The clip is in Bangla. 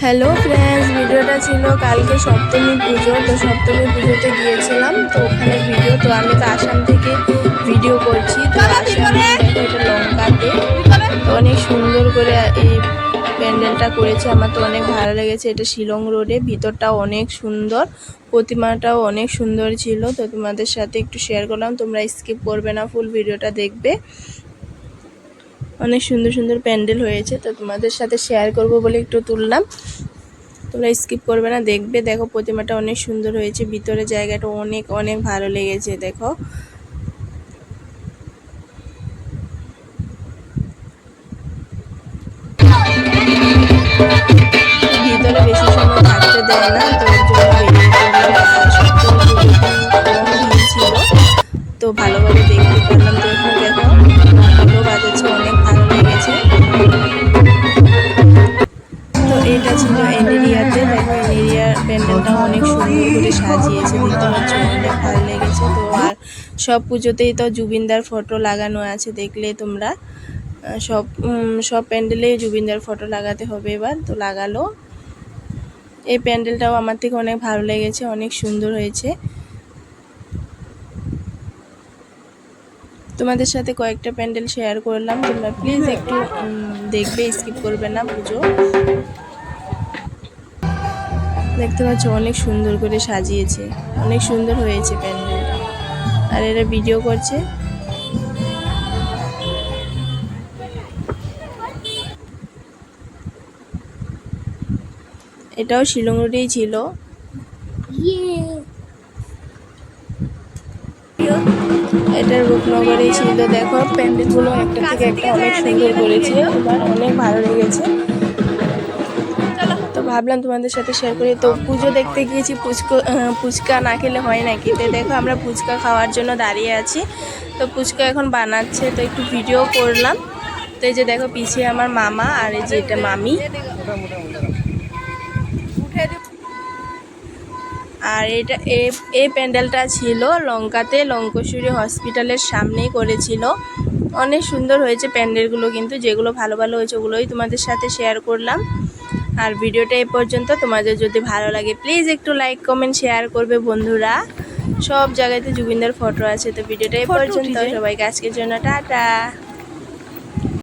হ্যালো ফ্রেন্ডস, ভিডিওটা ছিল কালকে সপ্তমী পুজো। তো সপ্তমী পুজোতে গিয়েছিলাম, তো ওখানে ভিডিও। তো আমি তো আসাম থেকে ভিডিও করছি। তো আসাম দেখো, এটা লঙ্কাতে। তো অনেক সুন্দর করে এই প্যান্ডেলটা করেছে, আমার তো অনেক ভালো লেগেছে। এটা শিলং রোডে, ভিতরটাও অনেক সুন্দর, প্রতিমাটাও অনেক সুন্দর ছিল। তো তোমাদের সাথে একটু শেয়ার করলাম, তোমরা স্কিপ করবে না, ফুল ভিডিওটা দেখবে। অনেক সুন্দর সুন্দর প্যান্ডেল হয়েছে, তো তোমাদের সাথে শেয়ার করব বলে একটু তুললাম। তোমরা স্কিপ করবে না, দেখবে। দেখো প্রতিমাটা অনেক সুন্দর হয়েছে, ভিতরে জায়গাটা অনেক অনেক ভালো লেগেছে। দেখো ভিতরে বেশি সময় থাকতে দেয় না, তো এর জন্য বেরিয়ে পড়লাম। সপ্তমী পুজো কম ভিড় ছিল, তো ভালোভাবে দেখতে পারলাম। তো এখানে দেখো ঢোলও বাজাচ্ছে, অনেক ভালো লেগেছে। তো এটা ছিল এনেরিয়াতে। দেখো এনেরিয়ার প্যান্ডেলটা অনেক সুন্দর করে সাজিয়েছে, দেখতে পাচ্ছ, অনেক ভালো লেগেছে। তো আর সব পুজোতেই তো জুবিনদার ফটো লাগানো আছে, দেখলে তোমরা। সব প্যান্ডেলেই জুবিনদার ফটো লাগাতে হবে এবার, তো লাগালো। এই প্যান্ডেলটাও আমার থেকে অনেক ভালো লেগেছে, অনেক সুন্দর হয়েছে। তোমাদের সাথে কয়েকটা প্যান্ডেল শেয়ার করলাম, তোমরা প্লিজ একটু দেখবে, স্কিপ করবে না পুজো। দেখতে পাচ্ছ অনেক সুন্দর করে সাজিয়েছে, অনেক সুন্দর হয়েছে প্যান্ডেলটা। আর এরা ভিডিও করছে। এটাও শিলং রোডেই ছিল। এটা রূপনগরেই ছিল। দেখো প্যান্ডেলগুলো একটা থেকে একটা অনেক সুন্দর করেছে, এবার অনেক ভালো লেগেছে। তো ভাবলাম তোমাদের সাথে শেয়ার করি। তো পুজো দেখতে গিয়েছি, ফুচকা না খেলে হয় নাকি। তো দেখো আমরা ফুচকা খাওয়ার জন্য দাঁড়িয়ে আছি, তো ফুচকা এখন বানাচ্ছে, তো একটু ভিডিও করলাম। তো এই যে দেখো পিছিয়ে আমার মামা, আর এই যে এটা মামি। আর এটা এই প্যান্ডেলটা ছিল লঙ্কাতে, লঙ্কেশ্বরী হসপিটালের সামনেই করেছিল। অনেক সুন্দর হয়েছে প্যান্ডেলগুলো, কিন্তু যেগুলো ভালো ভালো হয়েছে ওগুলোই তোমাদের সাথে শেয়ার করলাম। আর ভিডিওটা এই পর্যন্ত। তোমাদের যদি ভালো লাগে প্লিজ একটু লাইক কমেন্ট শেয়ার করবে বন্ধুরা। সব জায়গাতে জুবিনদার ফটো আছে। তো ভিডিওটা এই পর্যন্ত, সবাইকে আজকের জন্য টাটা।